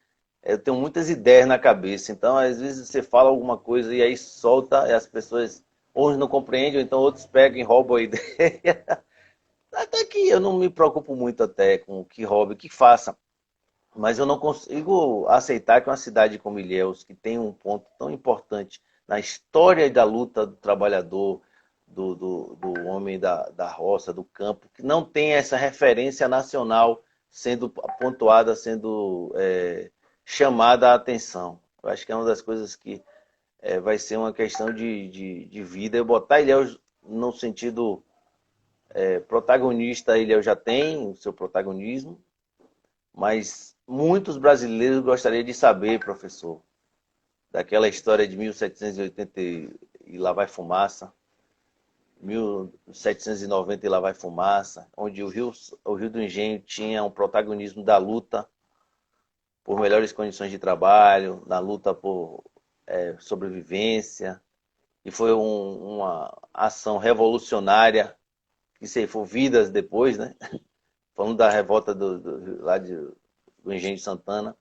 eu tenho muitas ideias na cabeça. Então, às vezes você fala alguma coisa e aí solta e as pessoas uns não compreendem, ou então outros pegam e roubam a ideia. Até que eu não me preocupo muito até com o que roube, o que faça. Mas eu não consigo aceitar que uma cidade como Ilhéus, que tem um ponto tão importante na história da luta do trabalhador, do homem da roça, do campo, que não tem essa referência nacional sendo pontuada, sendo chamada a atenção. Eu acho que é uma das coisas que vai ser uma questão de vida. Eu botar Ilhéus no sentido protagonista, Ilhéus já tem o seu protagonismo, mas muitos brasileiros gostariam de saber, professor, daquela história de 1780 e lá vai fumaça, 1790 e lá vai fumaça, onde o Rio do Engenho tinha um protagonismo da luta por melhores condições de trabalho, na luta por sobrevivência, e foi uma ação revolucionária que ceifou vidas depois, né? Falando da revolta lá do Engenho de Santana.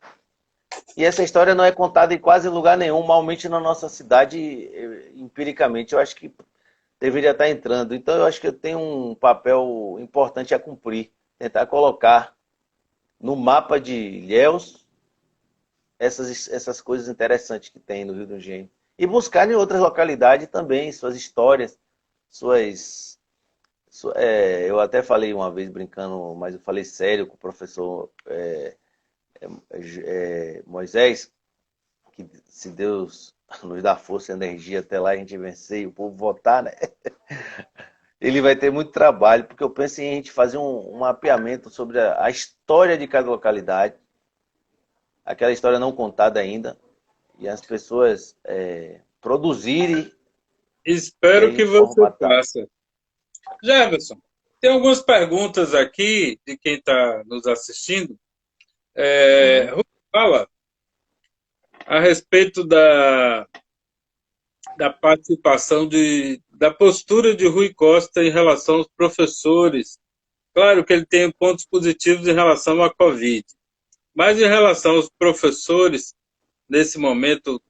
E essa história não é contada em quase lugar nenhum, malmente na nossa cidade, empiricamente. Eu acho que deveria estar entrando. Então, eu acho que eu tenho um papel importante a cumprir. Tentar colocar no mapa de Ilhéus essas coisas interessantes que tem no Rio do Engenho. E buscar em outras localidades também suas histórias, eu até falei uma vez brincando, mas eu falei sério com o professor Moisés, que se Deus nos dá força e energia até lá a gente vencer e o povo votar, né? Ele vai ter muito trabalho, porque eu penso em a gente fazer um mapeamento sobre a história de cada localidade, aquela história não contada ainda, e as pessoas produzirem e a Espero que gente você formatar. faça. Jefferson, tem algumas perguntas aqui de quem está nos assistindo. Uhum. Fala a respeito da participação da postura de Rui Costa em relação aos professores. Claro que ele tem pontos positivos em relação à Covid, mas em relação aos professores, nesse momento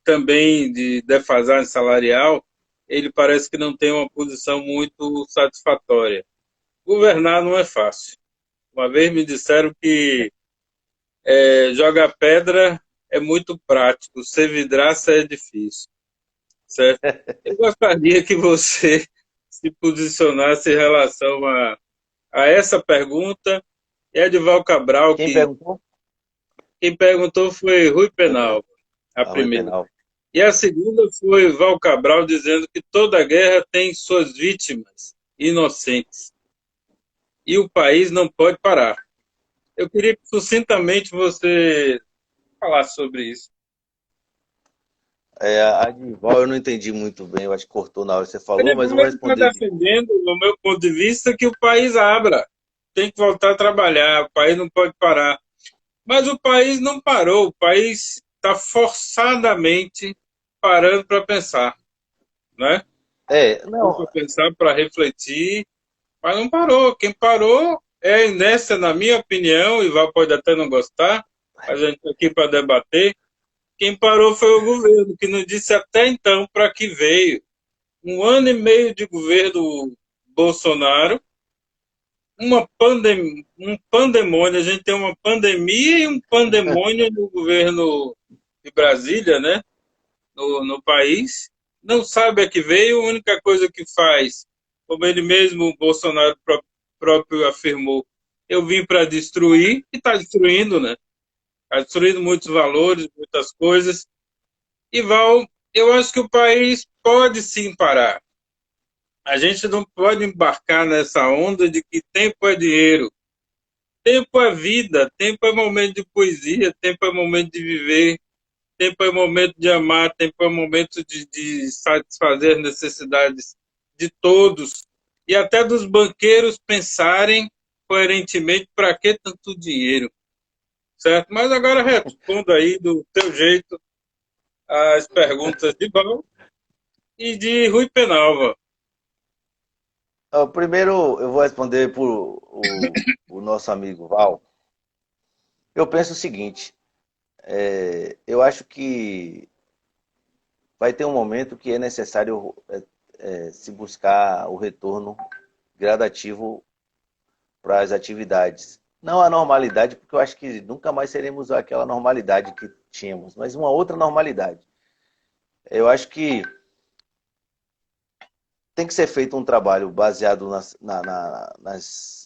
também de defasagem salarial, ele parece que não tem uma posição muito satisfatória. Governar não é fácil. Uma vez me disseram que jogar pedra é muito prático, ser vidraça é difícil, certo? Eu gostaria que você se posicionasse em relação a essa pergunta. E Edival Cabral, Quem que perguntou? quem perguntou foi Rui Rui Penal. Penal, a Rui primeira. Penal. E a segunda foi Val Cabral dizendo que toda guerra tem suas vítimas inocentes e o país não pode parar. Eu queria que sucintamente você falasse sobre isso. A Dival eu não entendi muito bem, eu acho que cortou na hora que você falou, Ele mas eu vou está responder aqui. defendendo, no meu ponto de vista, que o país abra. Tem que voltar a trabalhar, o país não pode parar. Mas o país não parou, o país está forçadamente parando para pensar, né? Não, Para pensar, para refletir, mas não parou. Quem parou é a inércia, na minha opinião, e Val pode até não gostar, mas a gente está aqui para debater. Quem parou foi o governo, que não disse até então para que veio. Um ano e meio de governo Bolsonaro, um pandemônio, a gente tem uma pandemia e um pandemônio no governo de Brasília, né? No país, não sabe a que veio, a única coisa que faz, como ele mesmo, o Bolsonaro próprio afirmou, eu vim para destruir, e está destruindo, né? Está destruindo muitos valores, muitas coisas. E Val, eu acho que o país pode sim parar. A gente não pode embarcar nessa onda de que tempo é dinheiro. Tempo é vida, tempo é momento de poesia, tempo é momento de viver, tempo é momento de amar, tempo é momento de satisfazer as necessidades de todos e até dos banqueiros pensarem coerentemente para que tanto dinheiro, certo? Mas agora responda aí do teu jeito as perguntas de Val e de Rui Penalva. primeiro eu vou responder por o nosso amigo Val. Eu penso o seguinte, eu acho que vai ter um momento que é necessário se buscar o retorno gradativo para as atividades. Não a normalidade, porque eu acho que nunca mais seremos aquela normalidade que tínhamos, mas uma outra normalidade. Eu acho que tem que ser feito um trabalho baseado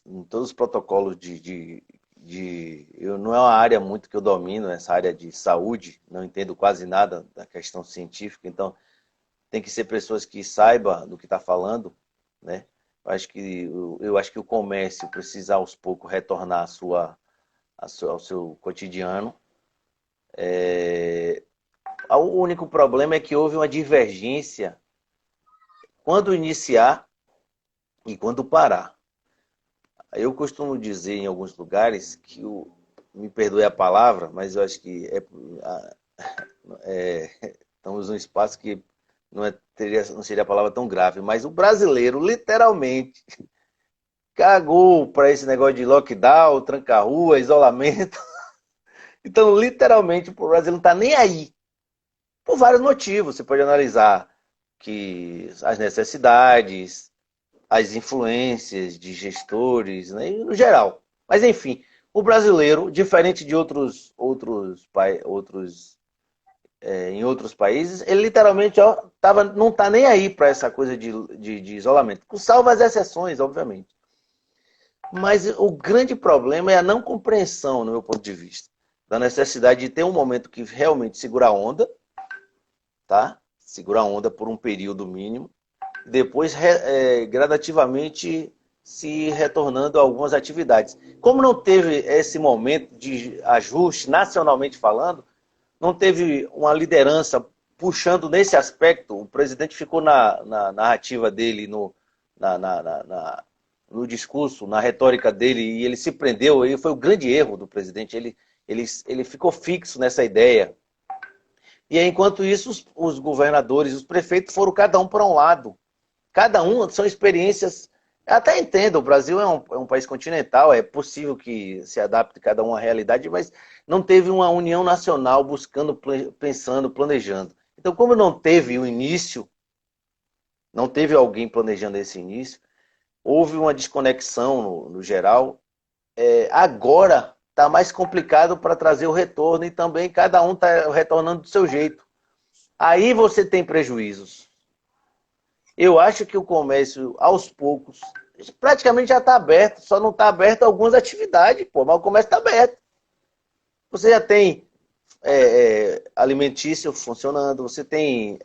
em todos os protocolos não é uma área muito que eu domino, essa área de saúde, não entendo quase nada da questão científica, então tem que ser pessoas que saibam do que está falando, né? Eu acho que o comércio precisa aos poucos retornar ao seu cotidiano. O único problema é que houve uma divergência quando iniciar e quando parar. Eu costumo dizer em alguns lugares que, me perdoe a palavra, mas eu acho que estamos num espaço que não seria a palavra tão grave, mas o brasileiro literalmente cagou para esse negócio de lockdown, tranca-rua, isolamento. Então, literalmente, o Brasil não está nem aí. Por vários motivos. Você pode analisar que as necessidades, as influências de gestores, né, no geral. Mas, enfim, o brasileiro, diferente de em outros países, ele literalmente não está nem aí para essa coisa de isolamento. Com salvo as exceções, obviamente. Mas o grande problema é a não compreensão, no meu ponto de vista, da necessidade de ter um momento que realmente segura a onda, tá? Segura a onda por um período mínimo, depois gradativamente se retornando a algumas atividades. Como não teve esse momento de ajuste, nacionalmente falando, não teve uma liderança puxando nesse aspecto, o presidente ficou na narrativa dele, no discurso, na retórica dele, e ele se prendeu, e foi o grande erro do presidente, ele ficou fixo nessa ideia. E aí, enquanto isso, os governadores, os prefeitos foram cada um para um lado. Cada um são experiências. Até entendo, o Brasil é um país continental, é possível que se adapte cada um à realidade, mas não teve uma união nacional buscando, pensando, planejando. Então, como não teve o início, não teve alguém planejando esse início, houve uma desconexão no geral. Agora está mais complicado para trazer o retorno e também cada um está retornando do seu jeito. Aí você tem prejuízos. Eu acho que o comércio, aos poucos, praticamente já está aberto, só não está aberto algumas atividades, mas o comércio está aberto. Você já tem alimentício funcionando, você tem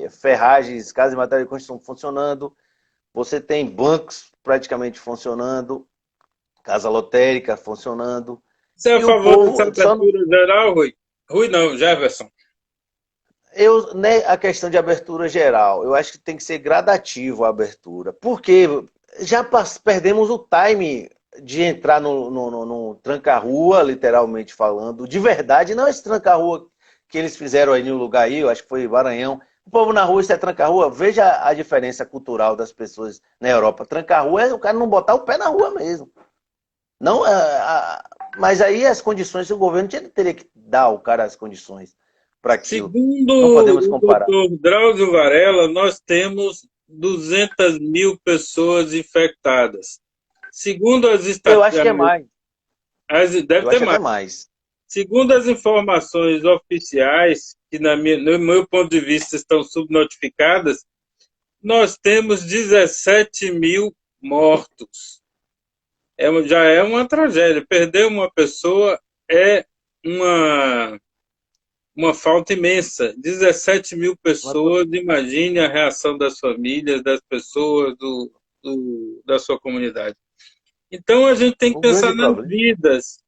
ferragens, casas de material de construção funcionando, você tem bancos praticamente funcionando, casa lotérica funcionando. Você é a favor dessa abertura geral, Rui? Rui não, Jefferson. A questão de abertura geral, eu acho que tem que ser gradativo a abertura, porque já perdemos o time de entrar no tranca-rua, literalmente falando, de verdade, não esse tranca-rua que eles fizeram aí no lugar aí, eu acho que foi Maranhão. O povo na rua, isso é tranca-rua, veja a diferença cultural das pessoas na Europa. Tranca-rua é o cara não botar o pé na rua mesmo. Não, mas aí as condições, o governo teria que dar ao cara as condições para aquilo. Segundo não podemos comparar. O Dr. Drauzio Varela, nós temos 200 mil pessoas infectadas. Segundo as estatísticas... Eu acho que é mais. Deve ter mais. Segundo as informações oficiais, que no meu ponto de vista estão subnotificadas, nós temos 17 mil mortos. Já é uma tragédia. Perder uma pessoa é uma falta imensa. 17 mil pessoas, imagine a reação das famílias, das pessoas, da sua comunidade. Então a gente tem que pensar nas vidas.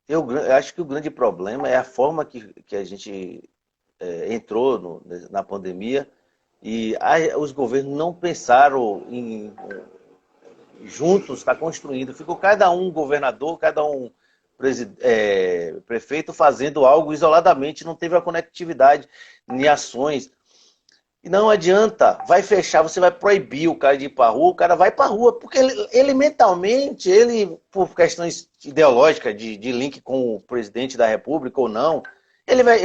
Eu acho que o grande problema é a forma que a gente entrou na pandemia e os governos não pensaram juntos, está construindo. Ficou cada um governador, cada um prefeito fazendo algo isoladamente, não teve a conectividade nem ações. E não adianta, vai fechar, você vai proibir o cara de ir para a rua, o cara vai para a rua, porque ele mentalmente, por questões ideológicas de link com o presidente da República ou não,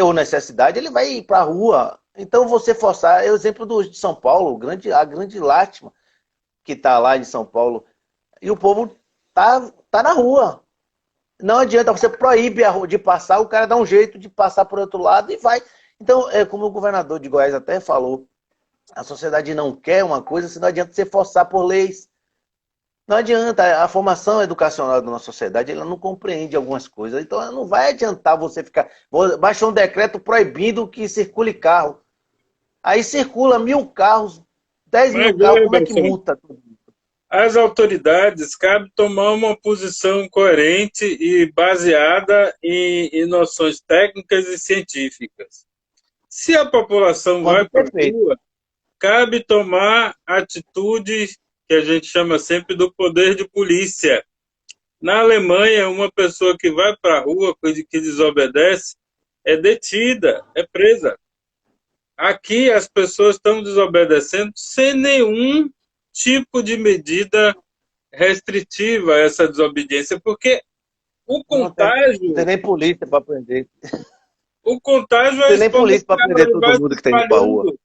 ou necessidade, ele vai ir para a rua Então você forçar, é o exemplo de São Paulo, a grande lástima que está lá em São Paulo, e o povo tá na rua. Não adianta, você proíbe a rua de passar, o cara dá um jeito de passar por outro lado e vai. Então, é como o governador de Goiás até falou, a sociedade não quer uma coisa, se não adianta você forçar por leis. Não adianta, a formação educacional da nossa sociedade, ela não compreende algumas coisas. Então, não vai adiantar você ficar... Baixou um decreto proibindo que circule carro. Aí circula 1.000 carros, 10.000 Mas, carros, como é que Eberson, multa? às autoridades cabe tomar uma posição coerente e baseada em noções técnicas e científicas. Se a população vai Quando para a perfeito. rua, cabe tomar atitude que a gente chama sempre do poder de polícia. Na Alemanha, uma pessoa que vai para a rua, que desobedece, é detida, é presa. Aqui as pessoas estão desobedecendo sem nenhum tipo de medida restritiva a essa desobediência, porque o Não tem contágio, nem polícia para prender. o contágio Não é tem nem polícia para exponencial, prender ele todo vai se mundo que está indo para rua. espalhando.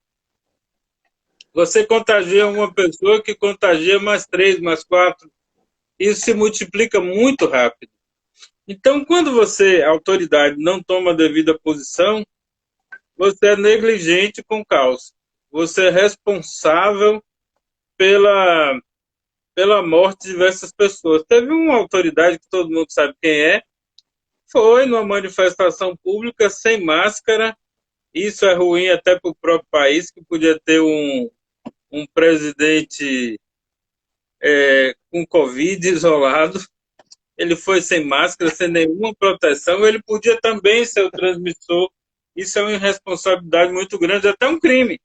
Você contagia uma pessoa que contagia mais três, mais quatro. Isso se multiplica muito rápido. Então, quando você, autoridade, não toma a devida posição, você é negligente com o caos. Você é responsável pela, pela morte de diversas pessoas. Teve uma autoridade que todo mundo sabe quem é, foi numa manifestação pública sem máscara. Isso é ruim até para o próprio país, que podia ter um presidente com Covid isolado. Ele foi sem máscara, sem nenhuma proteção. Ele podia também ser o transmissor. Isso é uma irresponsabilidade muito grande, até um crime.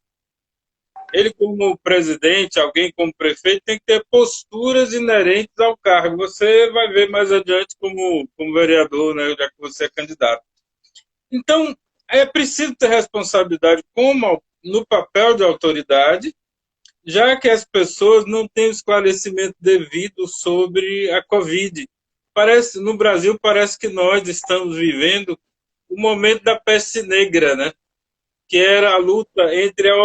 Ele, como presidente, alguém como prefeito, tem que ter posturas inerentes ao cargo. Você vai ver mais adiante como vereador, né, já que você é candidato. Então, é preciso ter responsabilidade como no papel de autoridade, já que as pessoas não têm o esclarecimento devido sobre a Covid. No Brasil, parece que nós estamos vivendo o momento da peste negra, né? Que era a luta entre a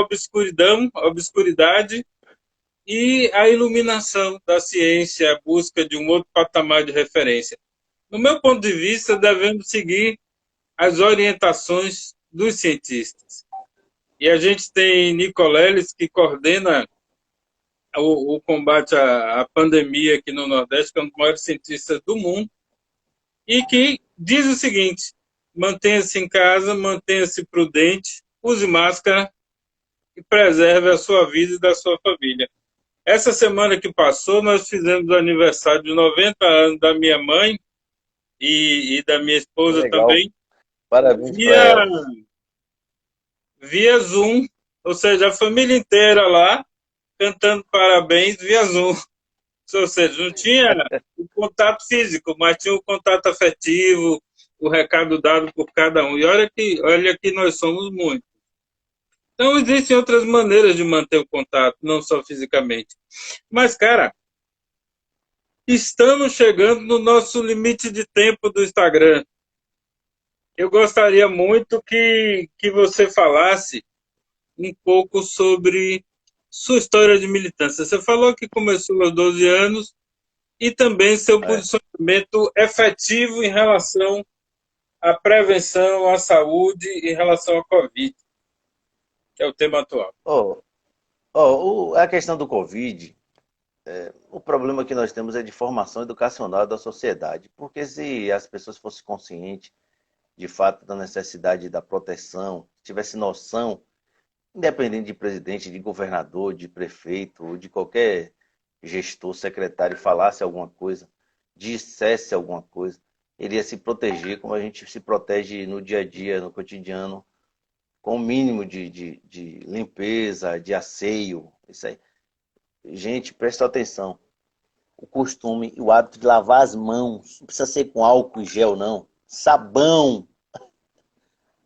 obscuridade e a iluminação da ciência, a busca de um outro patamar de referência. No meu ponto de vista, devemos seguir as orientações dos cientistas. E a gente tem Nicoleles, que coordena o combate à pandemia aqui no Nordeste, que é um dos maiores cientistas do mundo, e que diz o seguinte: mantenha-se em casa, mantenha-se prudente, use máscara e preserve a sua vida e da sua família. Essa semana que passou, nós fizemos o aniversário de 90 anos da minha mãe e da minha esposa Legal. também, Parabéns para via, ela. via Zoom, ou seja, a família inteira lá cantando parabéns via Zoom. Ou seja, não tinha o contato físico, mas tinha o contato afetivo, o recado dado por cada um. E olha que nós somos muitos. Então, existem outras maneiras de manter o contato, não só fisicamente. Mas, cara, estamos chegando no nosso limite de tempo do Instagram. Eu gostaria muito que você falasse um pouco sobre sua história de militância. Você falou que começou aos 12 anos e também seu É. posicionamento efetivo em relação à prevenção, à saúde, em relação à Covid, que é o tema atual. Oh, a questão do Covid, o problema que nós temos é de formação educacional da sociedade. Porque se as pessoas fossem conscientes, de fato, da necessidade da proteção, tivesse noção, independente de presidente, de governador, de prefeito, ou de qualquer gestor, secretário, falasse alguma coisa, dissesse alguma coisa, ele ia se proteger como a gente se protege no dia a dia, no cotidiano, com o mínimo de limpeza, de asseio, isso aí. Gente, presta atenção. O costume e o hábito de lavar as mãos, não precisa ser com álcool e gel, não. Sabão.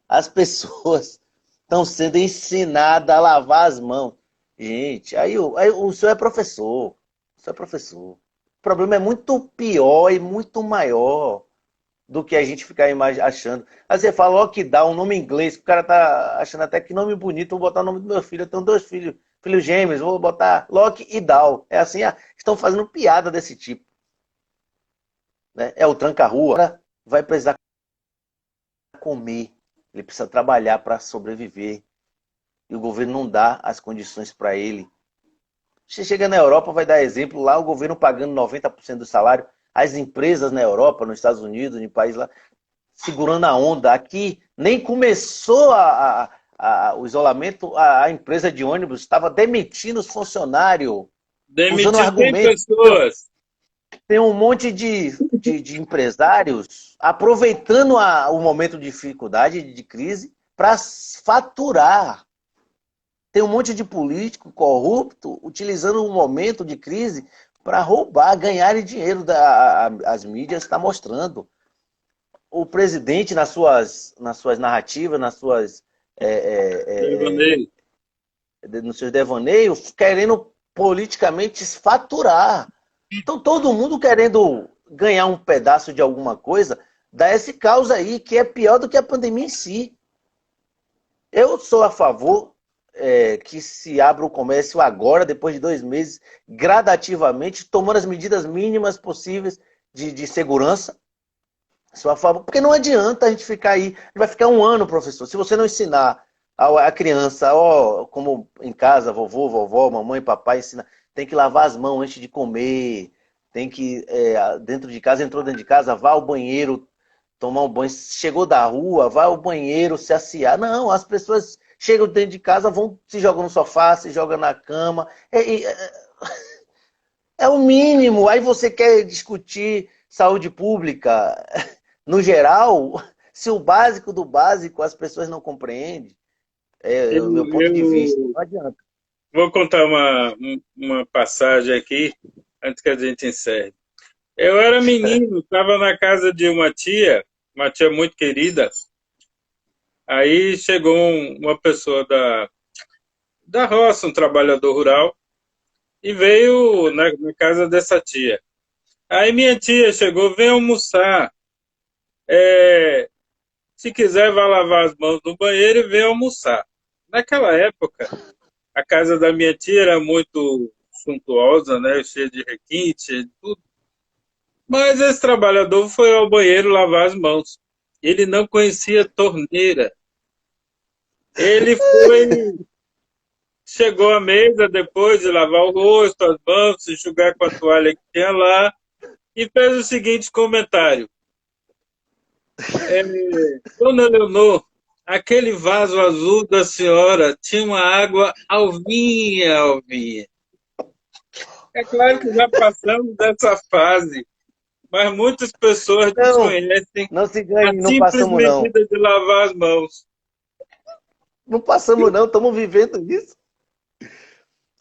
As pessoas estão sendo ensinadas a lavar as mãos. Gente, aí o senhor é professor. O senhor é professor. O problema é muito pior e muito maior. do que a gente ficar achando. Aí você fala lockdown, nome em inglês, o cara tá achando até que nome bonito, vou botar o nome do meu filho. Eu tenho 2 filhos, filhos gêmeos, vou botar Lock e Down. É assim, estão fazendo piada desse tipo. Né? É o tranca-rua. O cara vai precisar comer, ele precisa trabalhar para sobreviver. E o governo não dá as condições para ele. Você chega na Europa, vai dar exemplo, lá o governo pagando 90% do salário, as empresas na Europa, nos Estados Unidos, em países lá, segurando a onda. Aqui nem começou o isolamento, a empresa de ônibus estava demitindo os funcionários, usando o Demitiu 100 argumento. pessoas. Tem um monte de empresários aproveitando o momento de dificuldade, de crise, para faturar. Tem um monte de político corrupto utilizando um momento de crise para roubar, ganhar dinheiro. As mídias estão mostrando. O presidente, nas suas narrativas, Devaneio. nos seus devaneios, querendo politicamente faturar. Então, todo mundo querendo ganhar um pedaço de alguma coisa, dá esse caos aí, que é pior do que a pandemia em si. Eu sou a favor que se abra o comércio agora, depois de 2 meses, gradativamente, tomando as medidas mínimas possíveis de segurança. Sou a favor, porque não adianta a gente ficar aí, a gente vai ficar 1 ano, professor, se você não ensinar a criança, como em casa, vovô, vovó, mamãe, papai, ensina, tem que lavar as mãos antes de comer, tem que, entrou dentro de casa, vá ao banheiro, tomar um banho, chegou da rua, vai ao banheiro, se aciar. Não, as pessoas chegam dentro de casa, vão, se jogam no sofá, se jogam na cama. É o mínimo. Aí você quer discutir saúde pública no geral, se o básico do básico as pessoas não compreendem, é o meu ponto de vista. Não adianta. Vou contar uma passagem aqui, antes que a gente encerre. Eu era menino, estava na casa de uma tia muito querida. Aí chegou uma pessoa da roça, um trabalhador rural, e veio na casa dessa tia. Aí minha tia chegou, vem almoçar. Se quiser, vai lavar as mãos no banheiro e vem almoçar. Naquela época, a casa da minha tia era muito suntuosa, né? Cheia de requinte, cheia de tudo. Mas esse trabalhador foi ao banheiro lavar as mãos. Ele não conhecia torneira. Ele chegou à mesa depois de lavar o rosto, as mãos, se enxugar com a toalha que tinha lá, e fez o seguinte comentário. Dona Leonor, aquele vaso azul da senhora tinha uma água alvinha, alvinha. É claro que já passamos dessa fase, mas muitas pessoas desconhecem Não se a ganhe, não simples passamos não. medida de lavar as mãos. Não passamos não, estamos vivendo isso.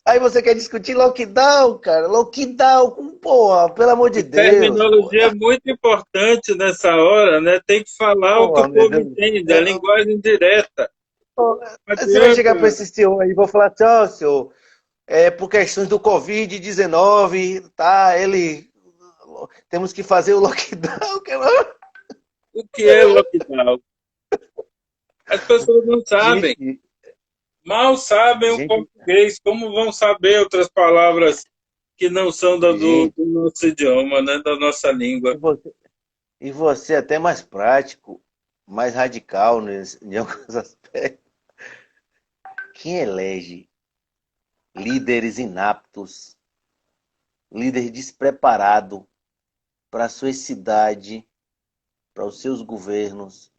Aí você quer discutir lockdown, cara? Lockdown, porra, pelo amor de Deus. Terminologia é muito importante nessa hora, né? Tem que falar o que o povo entende, a linguagem direta. Você vai chegar para esse senhor aí e vou falar, tchau, senhor, por questões do Covid-19, tá? Temos que fazer o lockdown. O que é lockdown? As pessoas não sabem. Gente, Mal sabem o português, como vão saber outras palavras que não são do nosso idioma, né? Da nossa língua. E você é até mais prático, mais radical em alguns aspectos. Quem elege líderes inaptos, líder despreparado para a sua cidade, para os seus governos,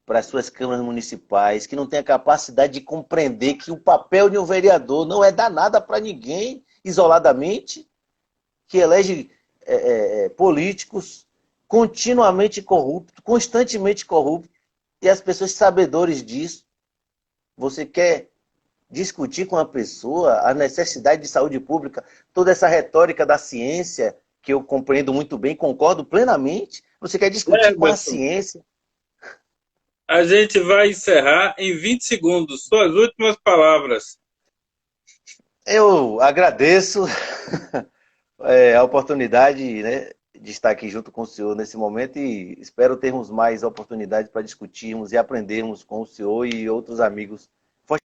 para as suas câmaras municipais, que não tem a capacidade de compreender que o papel de um vereador não é dar nada para ninguém isoladamente, que elege políticos continuamente corruptos, constantemente corruptos, e as pessoas sabedores disso. Você quer discutir com a pessoa a necessidade de saúde pública, toda essa retórica da ciência, que eu compreendo muito bem, concordo plenamente, você quer discutir com a ciência. A gente vai encerrar em 20 segundos. Suas últimas palavras. Eu agradeço a oportunidade, né, de estar aqui junto com o senhor nesse momento e espero termos mais oportunidades para discutirmos e aprendermos com o senhor e outros amigos